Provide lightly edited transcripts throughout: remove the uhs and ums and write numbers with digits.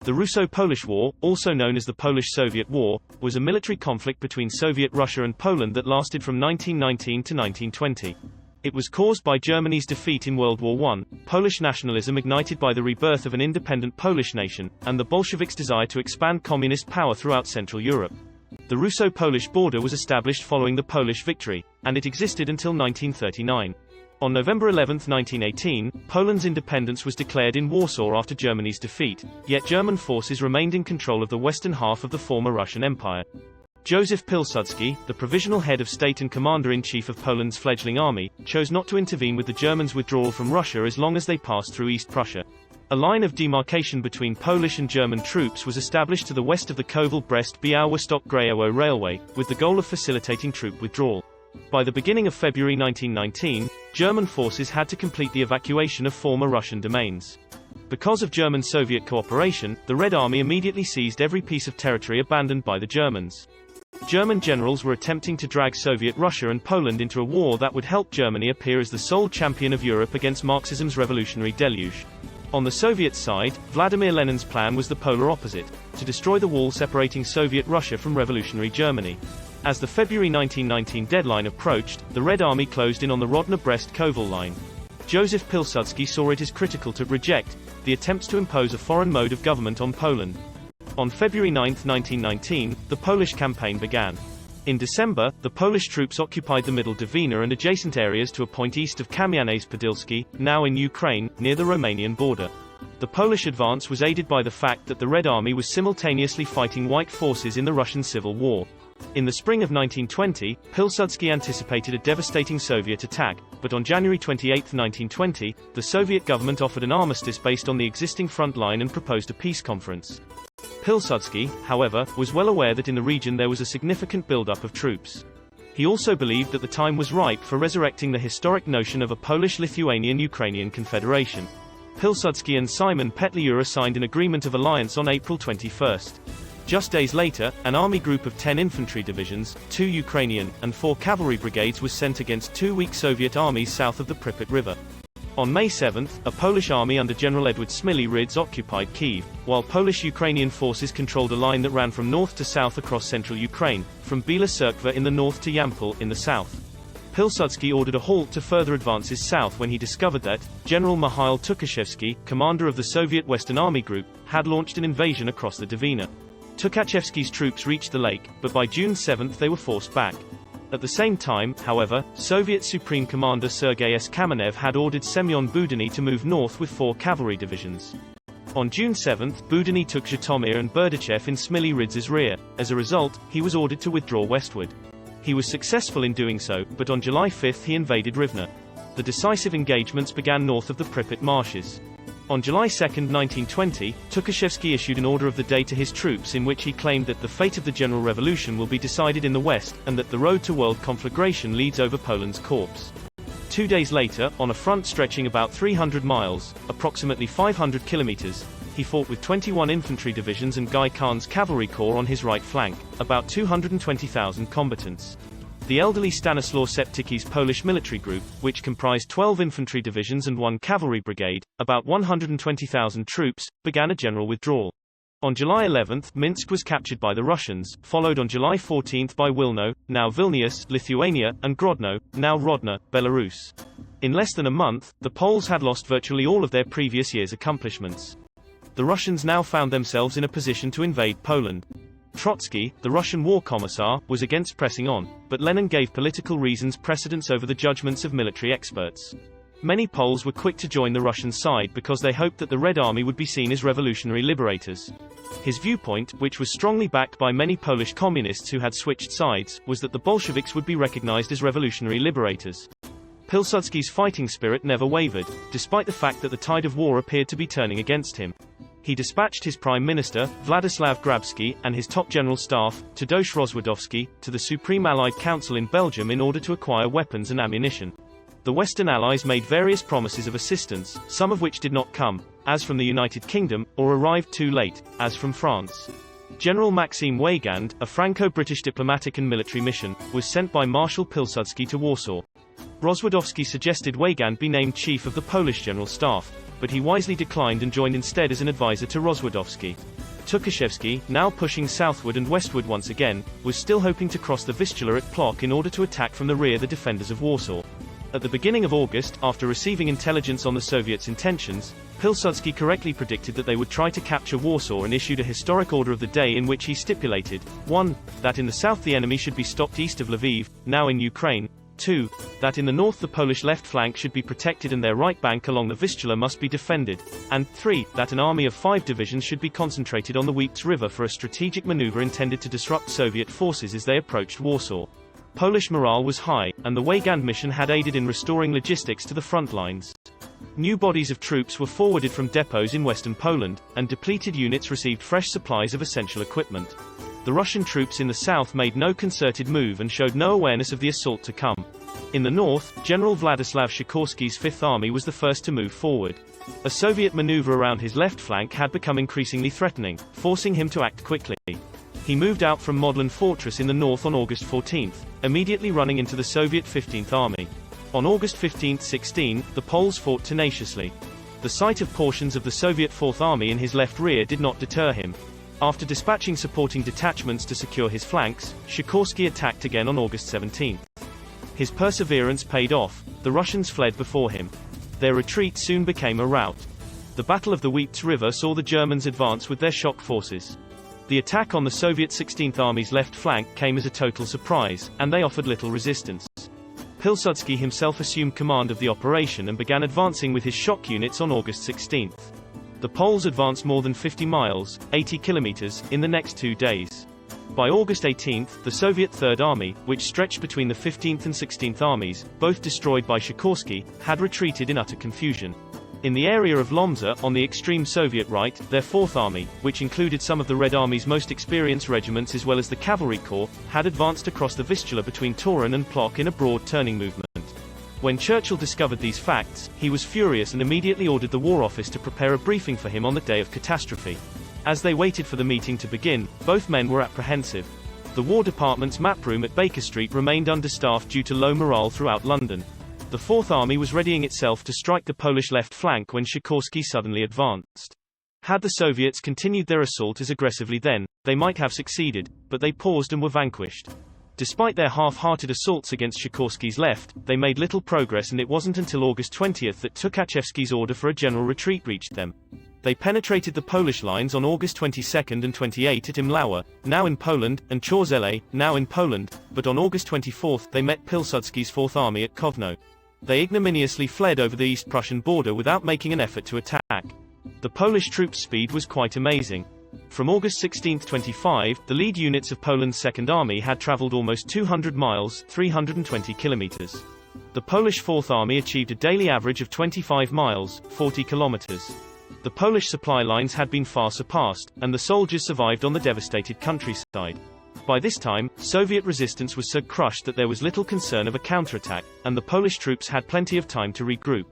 The Russo-Polish War, also known as the Polish-Soviet War, was a military conflict between Soviet Russia and Poland that lasted from 1919 to 1920. It was caused by Germany's defeat in World War I, Polish nationalism ignited by the rebirth of an independent Polish nation, and the Bolsheviks' desire to expand communist power throughout Central Europe. The Russo-Polish border was established following the Polish victory, and it existed until 1939. On November 11, 1918, Poland's independence was declared in Warsaw after Germany's defeat, yet German forces remained in control of the western half of the former Russian Empire. Józef Pilsudski, the provisional head of state and commander-in-chief of Poland's fledgling army, chose not to intervene with the Germans' withdrawal from Russia as long as they passed through East Prussia. A line of demarcation between Polish and German troops was established to the west of the Kovel-Brest-Białystok-Grajowo railway, with the goal of facilitating troop withdrawal. By the beginning of February 1919, German forces had to complete the evacuation of former Russian domains. Because of German-Soviet cooperation, the Red Army immediately seized every piece of territory abandoned by the Germans. German generals were attempting to drag Soviet Russia and Poland into a war that would help Germany appear as the sole champion of Europe against Marxism's revolutionary deluge. On the Soviet side, Vladimir Lenin's plan was the polar opposite, to destroy the wall separating Soviet Russia from revolutionary Germany. As the February 1919 deadline approached, the Red Army closed in on the Rodno-Brest-Kovel line. Józef Pilsudski saw it as critical to reject the attempts to impose a foreign mode of government on Poland. On February 9, 1919, the Polish campaign began. In December, the Polish troops occupied the Middle Dvina and adjacent areas to a point east of Kamianets-Podilski, now in Ukraine, near the Romanian border. The Polish advance was aided by the fact that the Red Army was simultaneously fighting White forces in the Russian Civil War. In the spring of 1920, Pilsudski anticipated a devastating Soviet attack, but on January 28, 1920, the Soviet government offered an armistice based on the existing front line and proposed a peace conference. Pilsudski, however, was well aware that in the region there was a significant buildup of troops. He also believed that the time was ripe for resurrecting the historic notion of a Polish-Lithuanian-Ukrainian confederation. Pilsudski and Simon Petliura signed an agreement of alliance on April 21. Just days later, an army group of 10 infantry divisions, 2 Ukrainian, and 4 cavalry brigades was sent against 2 weak Soviet armies south of the Pripyat River. On May 7, a Polish army under General Edward Smiley-Rydz occupied Kyiv, while Polish-Ukrainian forces controlled a line that ran from north to south across central Ukraine, from Bila Tserkva in the north to Yampol in the south. Pilsudski ordered a halt to further advances south when he discovered that General Mikhail Tukhachevsky, commander of the Soviet Western Army Group, had launched an invasion across the Dvina. Tukhachevsky's troops reached the lake, but by June 7 they were forced back. At the same time, however, Soviet Supreme Commander Sergei S. Kamenev had ordered Semyon Budyny to move north with 4 cavalry divisions. On June 7, Budyny took Zhytomyr and Berdychev in Smiley-Rydz's rear. As a result, he was ordered to withdraw westward. He was successful in doing so, but on July 5 he invaded Rivne. The decisive engagements began north of the Pripyat marshes. On July 2, 1920, Tukhachevsky issued an order of the day to his troops in which he claimed that the fate of the general revolution will be decided in the west, and that the road to world conflagration leads over Poland's corpse. 2 days later, on a front stretching about 300 miles, approximately 500 kilometers, he fought with 21 infantry divisions and Guy Khan's cavalry corps on his right flank, about 220,000 combatants. The elderly Stanislaw Septycki's Polish military group, which comprised 12 infantry divisions and 1 cavalry brigade, about 120,000 troops, began a general withdrawal. On July 11, Minsk was captured by the Russians, followed on July 14 by Wilno, now Vilnius, Lithuania, and Grodno, now Rodno, Belarus. In less than a month, the Poles had lost virtually all of their previous year's accomplishments. The Russians now found themselves in a position to invade Poland. Trotsky, the Russian war commissar, was against pressing on, but Lenin gave political reasons precedence over the judgments of military experts. Many Poles were quick to join the Russian side because they hoped that the Red Army would be seen as revolutionary liberators. His viewpoint, which was strongly backed by many Polish communists who had switched sides, was that the Bolsheviks would be recognized as revolutionary liberators. Pilsudski's fighting spirit never wavered, despite the fact that the tide of war appeared to be turning against him. He dispatched his Prime Minister, Vladislav Grabski, and his top general staff, Tadeusz Rozwadowski, to the Supreme Allied Council in Belgium in order to acquire weapons and ammunition. The Western Allies made various promises of assistance, some of which did not come, as from the United Kingdom, or arrived too late, as from France. General Maxime Weygand, a Franco-British diplomatic and military mission, was sent by Marshal Pilsudski to Warsaw. Rozwadowski suggested Weygand be named chief of the Polish General Staff, but he wisely declined and joined instead as an advisor to Rozwadowski. Tukhachevsky, now pushing southward and westward once again, was still hoping to cross the Vistula at Plock in order to attack from the rear the defenders of Warsaw. At the beginning of August, after receiving intelligence on the Soviets' intentions, Pilsudski correctly predicted that they would try to capture Warsaw and issued a historic order of the day in which he stipulated, 1. That in the south the enemy should be stopped east of Lviv, now in Ukraine, 2. That in the north the Polish left flank should be protected and their right bank along the Vistula must be defended, and 3. That an army of 5 divisions should be concentrated on the Weeks River for a strategic maneuver intended to disrupt Soviet forces as they approached Warsaw. Polish morale was high, and the Weygand mission had aided in restoring logistics to the front lines. New bodies of troops were forwarded from depots in western Poland, and depleted units received fresh supplies of essential equipment. The Russian troops in the south made no concerted move and showed no awareness of the assault to come. In the north, General Vladislav Sikorski's Fifth Army was the first to move forward. A Soviet maneuver around his left flank had become increasingly threatening, forcing him to act quickly. He moved out from Modlin Fortress in the north on August 14, immediately running into the Soviet 15th Army. On August 15-16, the Poles fought tenaciously. The sight of portions of the Soviet 4th Army in his left rear did not deter him. After dispatching supporting detachments to secure his flanks, Sikorski attacked again on August 17. His perseverance paid off, the Russians fled before him. Their retreat soon became a rout. The Battle of the Weeks River saw the Germans advance with their shock forces. The attack on the Soviet 16th Army's left flank came as a total surprise, and they offered little resistance. Pilsudski himself assumed command of the operation and began advancing with his shock units on August 16. The Poles advanced more than 50 miles, 80 kilometers, in the next 2 days. By August 18, the Soviet Third Army, which stretched between the 15th and 16th Armies, both destroyed by Sikorski, had retreated in utter confusion. In the area of Lomza, on the extreme Soviet right, their Fourth Army, which included some of the Red Army's most experienced regiments as well as the Cavalry Corps, had advanced across the Vistula between Toruń and Plock in a broad turning movement. When Churchill discovered these facts, he was furious and immediately ordered the War Office to prepare a briefing for him on the day of catastrophe. As they waited for the meeting to begin, both men were apprehensive. The War Department's map room at Baker Street remained understaffed due to low morale throughout London. The Fourth Army was readying itself to strike the Polish left flank when Sikorski suddenly advanced. Had the Soviets continued their assault as aggressively then, they might have succeeded, but they paused and were vanquished. Despite their half-hearted assaults against Sikorski's left, they made little progress, and it wasn't until August 20 that Tukhachevsky's order for a general retreat reached them. They penetrated the Polish lines on August 22 and 28 at Imlawa, now in Poland, and Chorzele, now in Poland, but on August 24 they met Pilsudski's Fourth Army at Kovno. They ignominiously fled over the East Prussian border without making an effort to attack. The Polish troops' speed was quite amazing. From August 16-25, the lead units of Poland's Second Army had traveled almost 200 miles, 320 kilometers. The Polish Fourth Army achieved a daily average of 25 miles, 40 kilometers. The Polish supply lines had been far surpassed, and the soldiers survived on the devastated countryside. By this time, Soviet resistance was so crushed that there was little concern of a counterattack, and the Polish troops had plenty of time to regroup.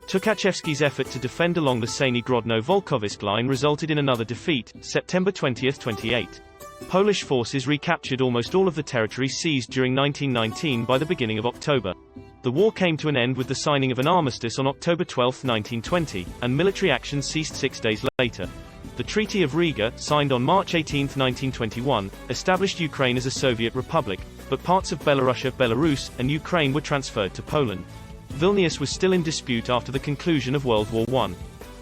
Tukhachevsky's effort to defend along the Seyni-Grodno-Volkovysk line resulted in another defeat, September 20-28. Polish forces recaptured almost all of the territory seized during 1919 by the beginning of October. The war came to an end with the signing of an armistice on October 12, 1920, and military action ceased 6 days later. The Treaty of Riga, signed on March 18, 1921, established Ukraine as a Soviet republic, but parts of Belarusia, Belarus, and Ukraine were transferred to Poland. Vilnius was still in dispute after the conclusion of World War I.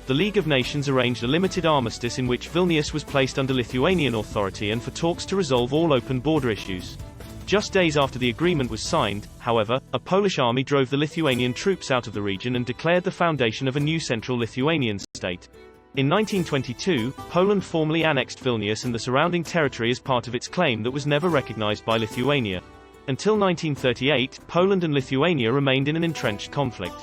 The League of Nations arranged a limited armistice in which Vilnius was placed under Lithuanian authority and for talks to resolve all open border issues. Just days after the agreement was signed, however, a Polish army drove the Lithuanian troops out of the region and declared the foundation of a new central Lithuanian state. In 1922, Poland formally annexed Vilnius and the surrounding territory as part of its claim that was never recognized by Lithuania. Until 1938, Poland and Lithuania remained in an entrenched conflict.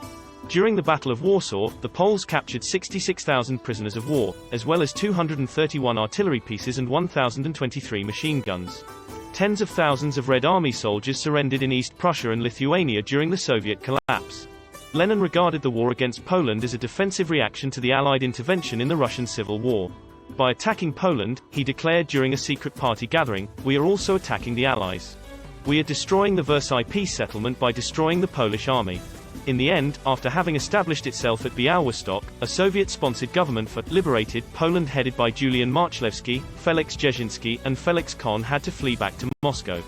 During the Battle of Warsaw, the Poles captured 66,000 prisoners of war, as well as 231 artillery pieces and 1,023 machine guns. Tens of thousands of Red Army soldiers surrendered in East Prussia and Lithuania during the Soviet collapse. Lenin regarded the war against Poland as a defensive reaction to the Allied intervention in the Russian Civil War. By attacking Poland, he declared during a secret party gathering, "We are also attacking the Allies. We are destroying the Versailles peace settlement by destroying the Polish army." In the end, after having established itself at Białystok, a Soviet-sponsored government for liberated Poland headed by Julian Marchlewski, Felix Dzerzhinsky, and Felix Kohn had to flee back to Moscow.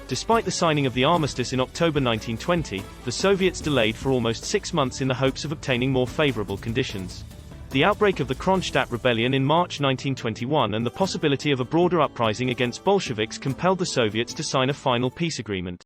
Despite the signing of the armistice in October 1920, the Soviets delayed for almost 6 months in the hopes of obtaining more favorable conditions. The outbreak of the Kronstadt rebellion in March 1921 and the possibility of a broader uprising against Bolsheviks compelled the Soviets to sign a final peace agreement.